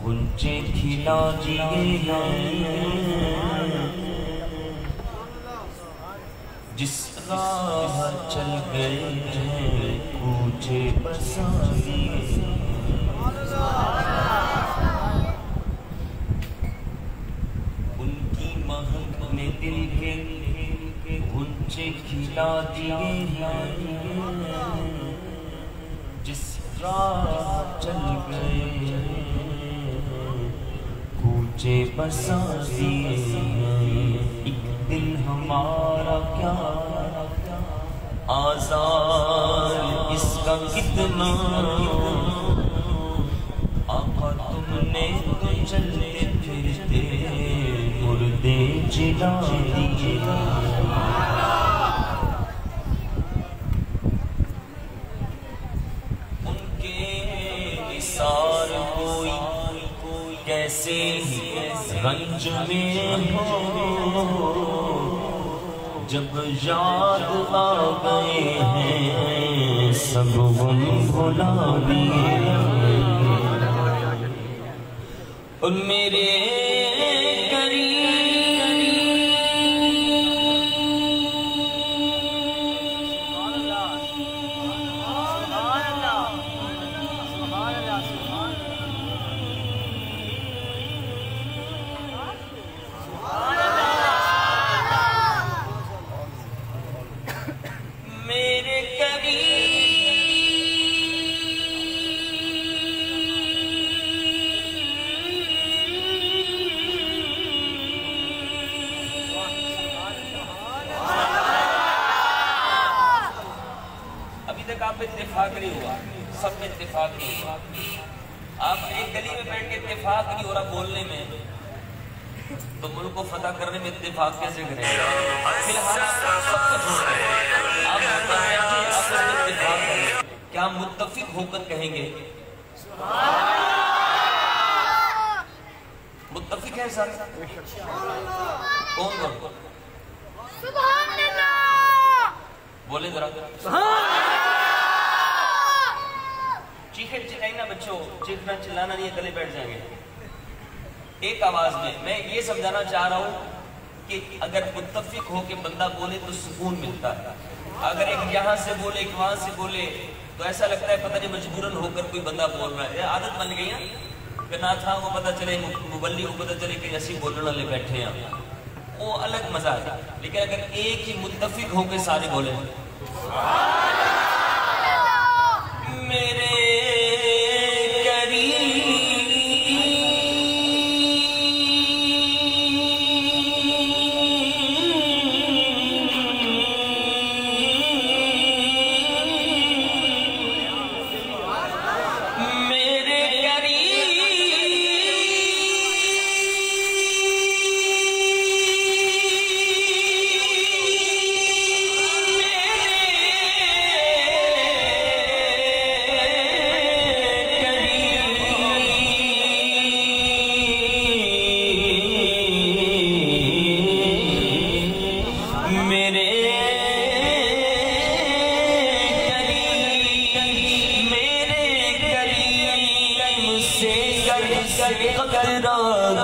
غنچے کھلا دیے جس راہ چل گئے ہیں کوچے بسا دیے ان کی مہک نے دل کے غنچے کھلا دیے جس راہ چل گئے کوچے بسا دیے ایک دل ہمارا کیا آزار اس کا کتنا آقا تم نے تو چلتے پھرتے مردے جلا دیے کیسے رنج میں ہو جب یاد آ گئے ہیں سب غم بھلا دیے اور میرے آپ اتفاق نہیں ہوا سب میں اتفاق نہیں ہوا آپ ایک گلی میں بیٹھ کے اتفاق نہیں ہو رہا بولنے میں تو ملک کو فتح کرنے میں اتفاق کیسے کریں گے فی الحال سب کچھ ہو رہا ہے کیا متفق ہو کر کہیں گے متفق ہے سر کون بول سبحان اللہ بولے ذرا چیخیں چلائیں نا بچوں چیخنا چلانا نہیں ہے گلے بیٹھ جائیں گے ایک آواز میں یہ سمجھانا چاہ رہا ہوں کہ اگر متفق ہو کے بندہ بولے تو سکون ملتا ہے اگر ایک یہاں سے بولے ایک وہاں سے بولے تو ایسا لگتا ہے پتہ نہیں مجبوراً ہو کر کوئی بندہ بول رہا ہے عادت بن گئی ہے کہ نہ تھا وہ پتہ چلے مبلی کو پتہ چلے کہ ایسی بولنے والے بیٹھے ہیں وہ الگ مزہ ہے لیکن اگر ایک ہی متفق ہو کے سارے بولے میرے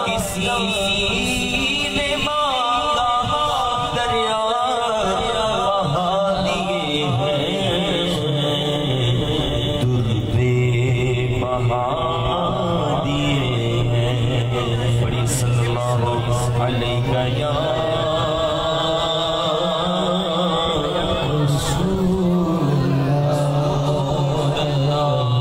کسی نے مانگا دریا بہا دیے ہیں دربے بہا دیے ہیں بڑی صلی اللہ علیہ یا رسول اللہ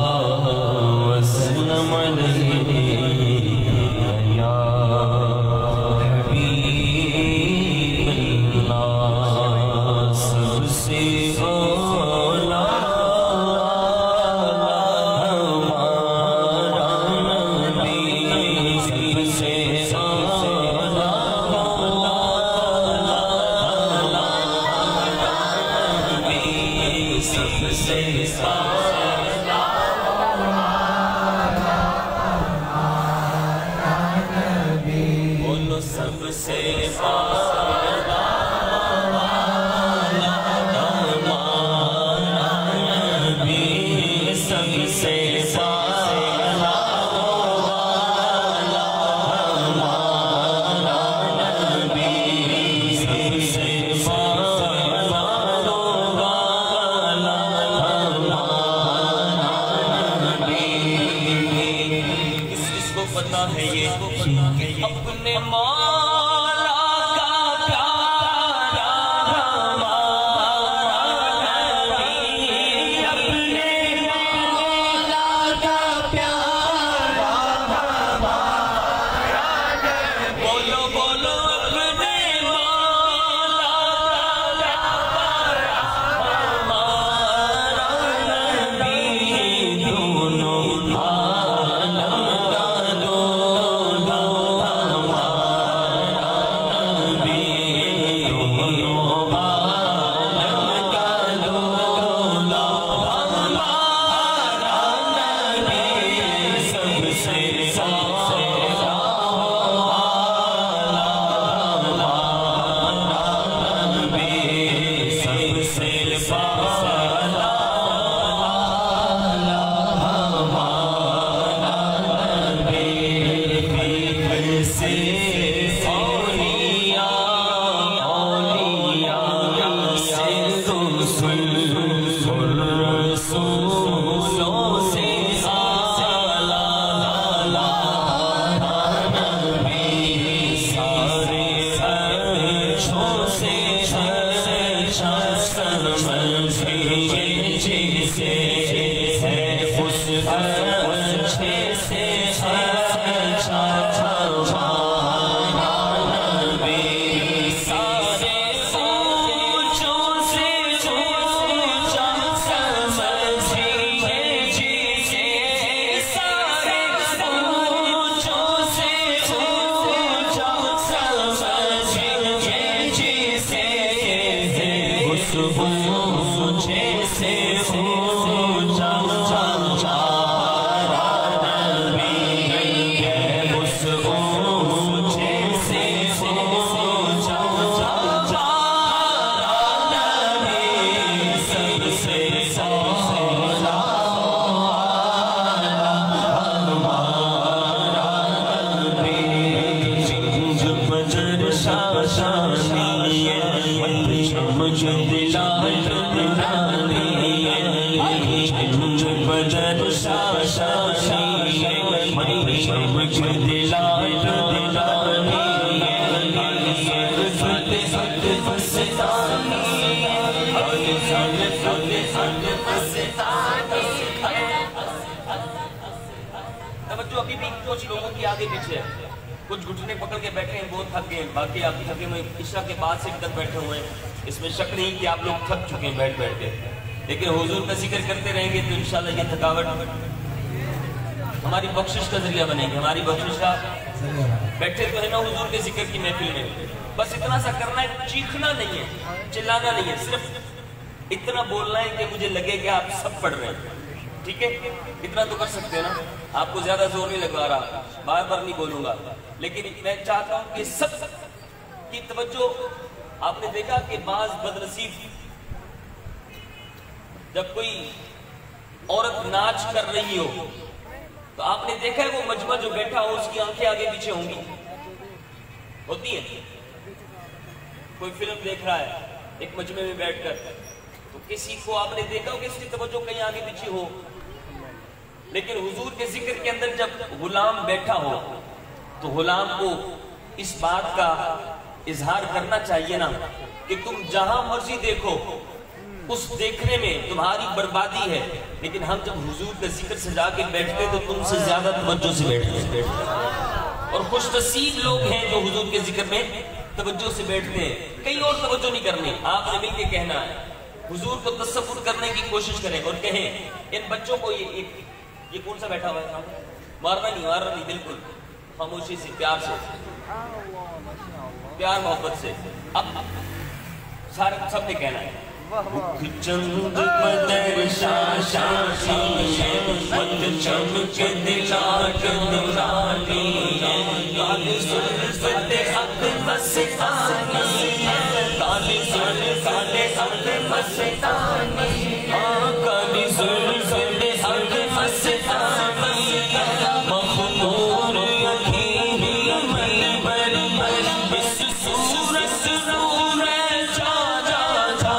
अभी भी कुछ लोगों की आगे पीछे है, कुछ घुटने पकड़ के बैठे हैं, बहुत थक गए, बाकी आप थके हुए इशा के बाद से इधर बैठे हुए हैं। इसमें शक नहीं कि आप लोग थक चुके हैं बैठ बैठ के, लेकिन हुजूर का जिक्र करते रहेंगे तो इंशाल्लाह ये थकावट हमारी बख्शिश का जरिया बनेगी, हमारी बख्शिश का। बैठे तो है ना हुजूर के जिक्र की महफिल में, बस इतना सा करना है, चीखना नहीं है, चिल्लाना नहीं है, सिर्फ इतना बोलना है कि मुझे लगे कि आप सब पढ़ रहे हैं। ठीक है, इतना तो कर सकते हैं ना, आपको ज्यादा जोर नहीं लगवा रहा, बार बार नहीं बोलूंगा, लेकिन मैं चाहता हूं कि सब की तवज्जो। आपने देखा कि बाज बदनसीब जब कोई औरत नाच कर रही हो तो आपने देखा है वो मजमा जो बैठा हो उसकी आंखें आगे पीछे होंगी, होती है। कोई फिल्म देख रहा है एक मजमे में बैठकर, तो किसी को आपने देखा हो कि इसकी तवज्जो कहीं आगे पीछे हो, लेकिन हुजूर के जिक्र के अंदर जब गुलाम बैठा हो तो गुलाम को इस बात का इजहार करना चाहिए ना कि तुम जहां मर्जी देखो उस देखने में तुम्हारी बर्बादी है, लेकिन हम जब हुजूर का जिक्र सजा के बैठते तो तुमसे ज्यादा तवज्जो से बैठते। और खुश नसीब लोग हैं जो हुजूर के जिक्र में तवज्जो से बैठते हैं, कहीं और तवज्जो नहीं करनी, आपने मिलके कहना है हुजूर को तसव्वुर करने की कोशिश करें और कहें इन बच्चों को ये कौन सा बैठा हुआ है सामने? मारना नहीं बिल्कुल खामोशी से, प्यार से, प्यार मोहब्बत से। अब सारे सबने कहना है चंद मदर शाशानी मत चमक दिलाट नूरानी काली सुल्फत हक मस्तानी काली सुल्फत हक मस्तानी काली सुल्फत हक मस्तानी मखमूर यकीनी मन मन मन इस सूरत नूर जा जा जा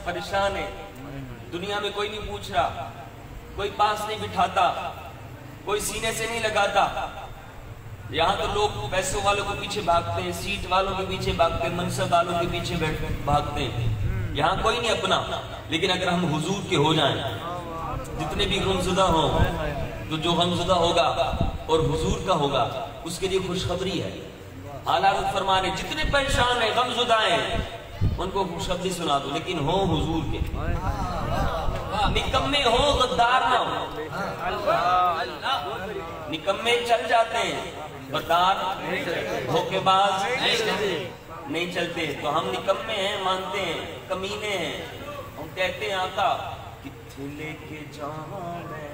परेशान है, दुनिया में कोई नहीं पूछ रहा, कोई पास नहीं बिठाता, कोई सीने से नहीं लगाता। यहाँ तो लोग पैसों वालों के पीछे भागते हैं, सीट वालों के पीछे भागते हैं, मनसब वालों के पीछे भागते हैं। यहाँ कोई नहीं अपना। लेकिन अगर हम हुजूर के हो जाएं, जितने भी गमज़ुदा हों, तो जो गमज़ुदा होगा और हुजूर का होगा उसके लिए खुशखबरी है। आला फरमा रहे जितने परेशान हैं, गमज़ुदा हैं, उनको खुशखबरी सुना दो, लेकिन हो हुजूर के। निकम्मे हो, गद्दार ना हो। निकम्मे चल जाते हैं, गद्दार धोखेबाज नहीं चलते। तो हम निकम्मे हैं, मानते हैं, कमीने हैं। हम कहते हैं आका किथे लेके जाऊं मैं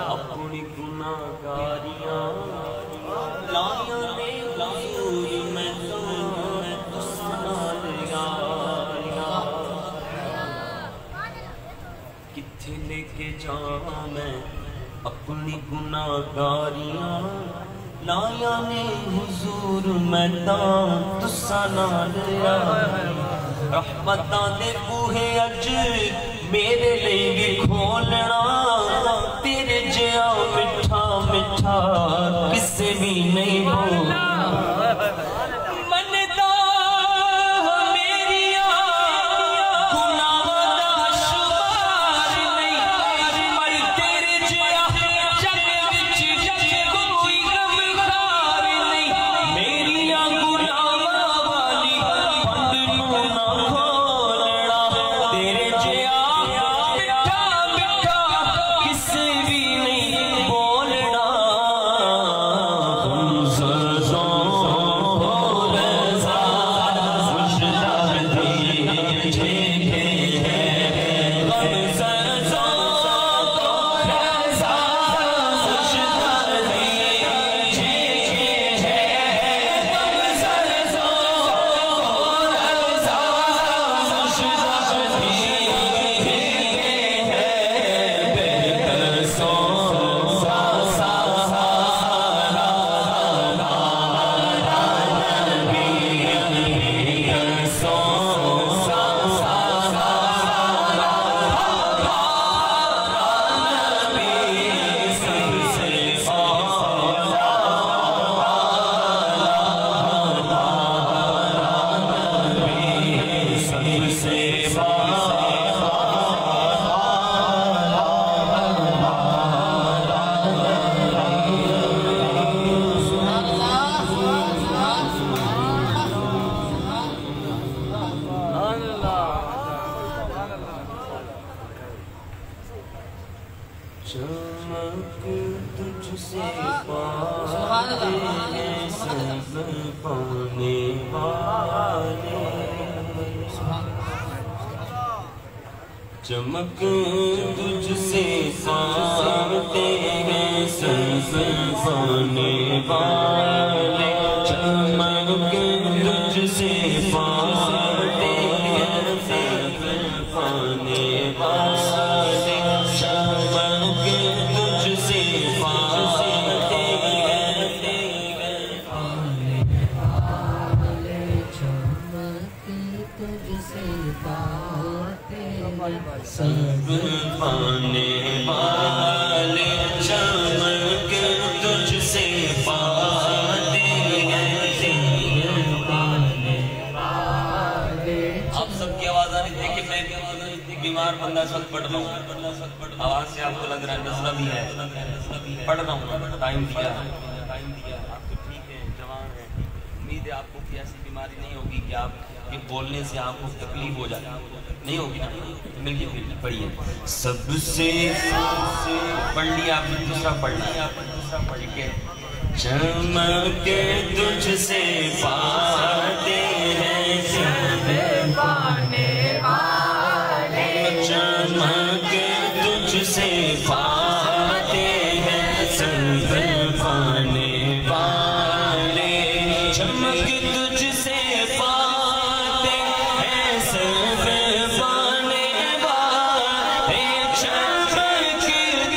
अपनी गुनाहगारियां, लाया ने हुजूर में किथे लेके जाऊं मैं अपनी गुनाहगारियां, लाया ने हुजूर मैं तुसा नाल रहमतां दे बूहे अज मेरे लिए भी खोलना, तेरे जिया मिठा मिठा किसे भी नहीं बोलना। Sir سے پاتے ہیں سب پانے والے چمک تجھ سے پاتے ہیں سب پانے والے چمک تجھ سے پاتے ہیں سب پانے والے چمک تجھ سے پاتے ہیں پانے والے چمک تجھ سے پاتے ہیں سب پانے والے چمک تجھ سے پاتے ہیں آپ سب کی آواز آ رہی دیکھیں میں بیمار بندہ اس وقت پڑھ رہا ہوں آواز سے آپ کو لگ رہا ہے نزلہ بھی ہے پڑھ رہا ہوں ٹائم کیا آپ تو ٹھیک ہے جوان ہیں امید ہے آپ کو کوئی ایسی بیماری نہیں ہوگی کہ آپ یہ بولنے سے آپ کو تکلیف ہو جائے نہیں ہوگی نا مل کے پھر پڑھیے سب سے پڑھ لیا آپ نے دوسرا پڑھنا ٹھیک ہے چمک تجھ سے پاتے ہیں سب پانے والے چمک تجھ سے پاتے ہیں سب پانے والے چمک تجھ سے پاتے ہیں سب پانے والے چمک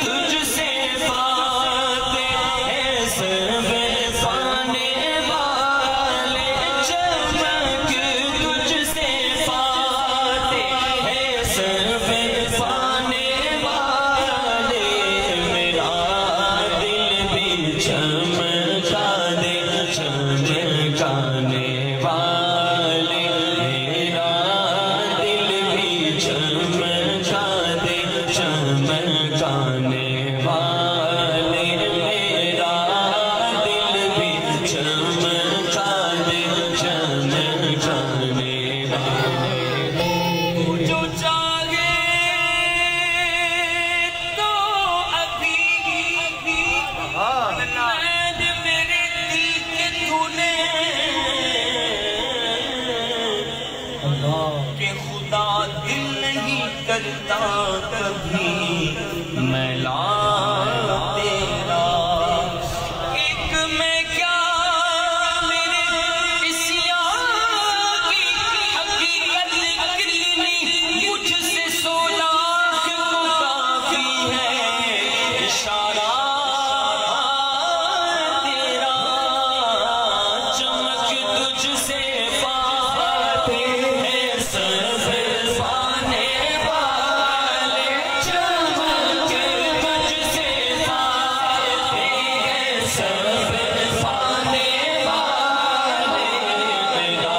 تجھ سے پاتے ہیں سب پانے والے چمک تجھ سے پاتے ہیں سب پانے والے میرا دل بھی چمکا دے چمکانے والے میرا دل بھی چمکا دے چمکانے والے میرا دل بھی چمکا دے چمکانے والے جو چاہے تو ابھی میرے دل کے دھونے کہ خدا دل نہیں کرتا کبھی میلا تیرا ایک میں کیا میرے اس یار کی حقیقت نکلی مجھ سے 16 لاکھ تو کافی ہے اشارہ تیرا چمک تجھ سے پاتے ہیں سب پانے والے چمک تجھ سے پاتے ہیں سب پانے والے میرا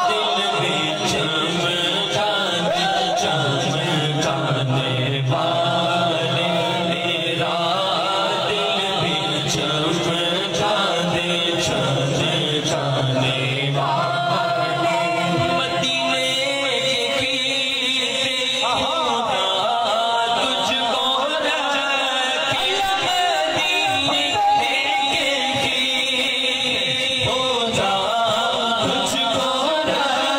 دل بھی چمکا دے چمکانے والے میرا دل بھی چمکا دے چمکانے والے مدینے کی خدا تجھ کو رکھے مدینے کی خدا تجھ کو رکھے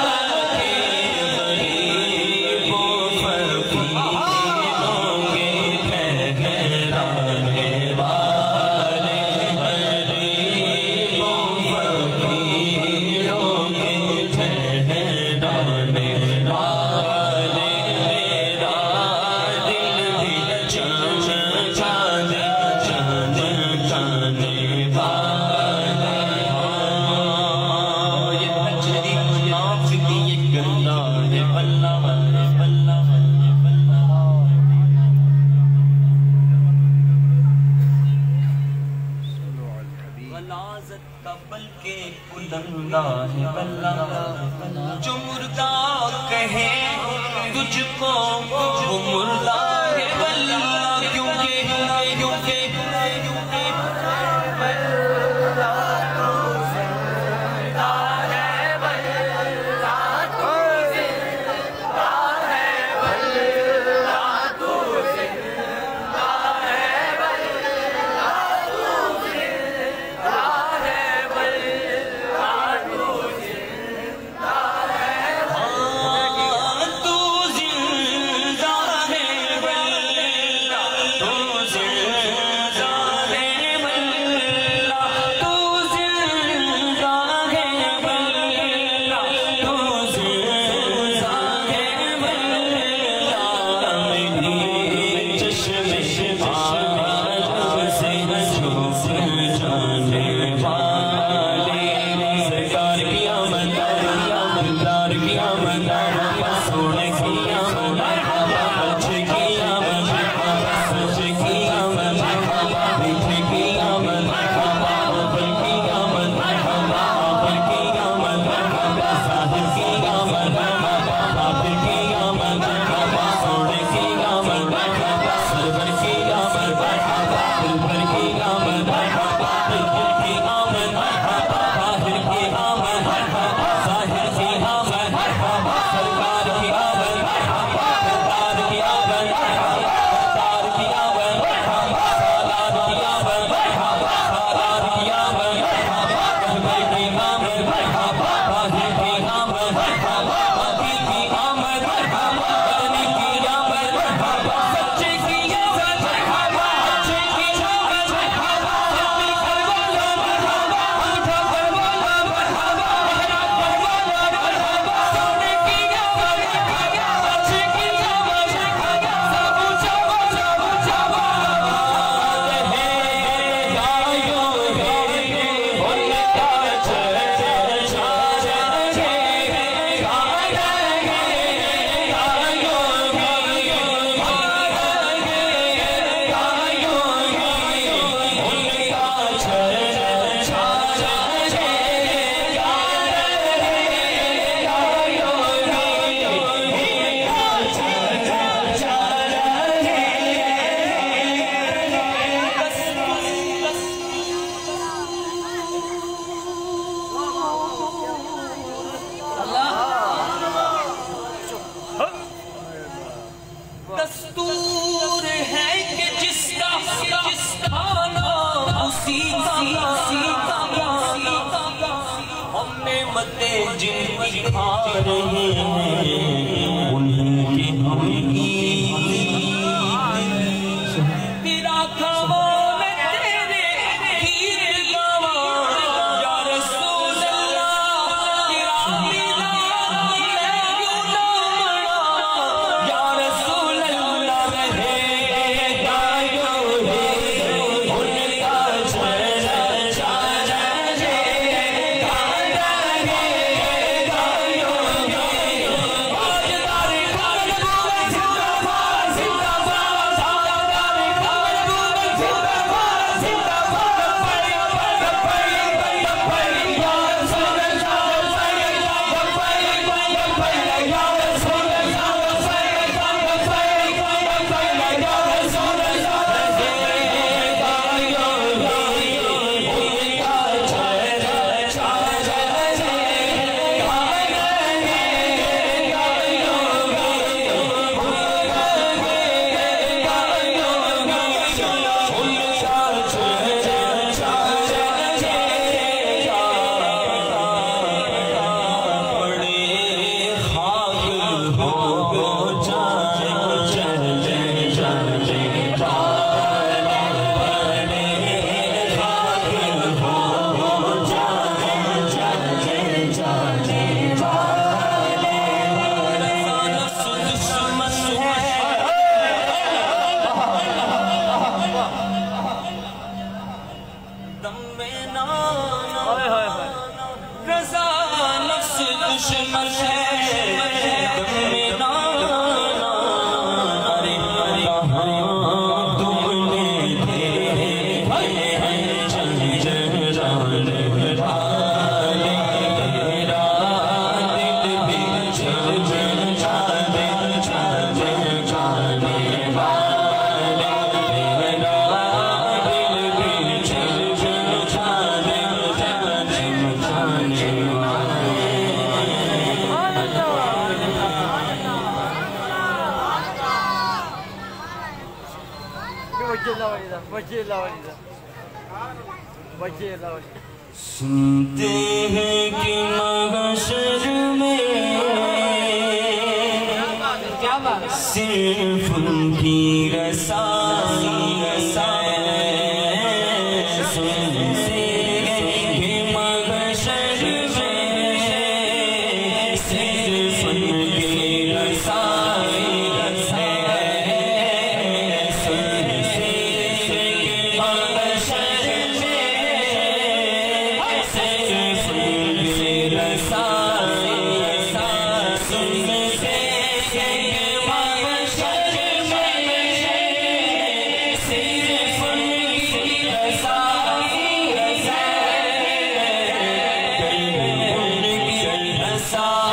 غریب و فقیروں کے ٹھہرانے والے غریب و فقیروں کے ٹھہرانے والے میرا دل بھی چمکا دے چمکانے والے یہ تجری منافقی یہ گندا ہے بلّہ بلّہ بلّہ غلاظت کا بلکہ بلندہ ہے بلّہ جو مردہ کہے تجھ کو وہ مردہ ہے بلّہ کیونکہ की आमद सोने की आमद अच्छे की आमद सच्चे की आमद मीठे की आमद ऊपर की आमद ऊपर की आमद साहिर की आमद बातिल की आमद सोने की आमद सरवर की आमद दिलबर की आमद दिलबर की आमद बाहिर की आमद साहिर की आमद सरकार की आमद सरदार की आमद सरदार की आमद सालार की आमद सालार की आमद कहबर की आमद बाहिर की आमद बाकी की आमद बदनी की आमद सच्चे की आमद अच्छे की आमद सच्ची करवाला उठा करवाला मेरा करवाला सोने की आमद अच्छे की आमद सबू चावा है गायो है उनका दस्तूर है कि जिसका खाना उसी का हमने मते जिनकी खा रहे हैं उन्हीं की हम तेरा खवान तेरे हीर गवा या रसूल अल्लाह तेरा लीला मैं क्यों ना मना या रसूल अल्लाह रहे गायो है उनका सुनते हैं कि महशर में सिर्फ उनकी रसाई सुनते हैं कि महशर में सिर्फ उनकी रसाई सुनते हैं कि महशर में सिर्फ उनकी रसाई ساتھ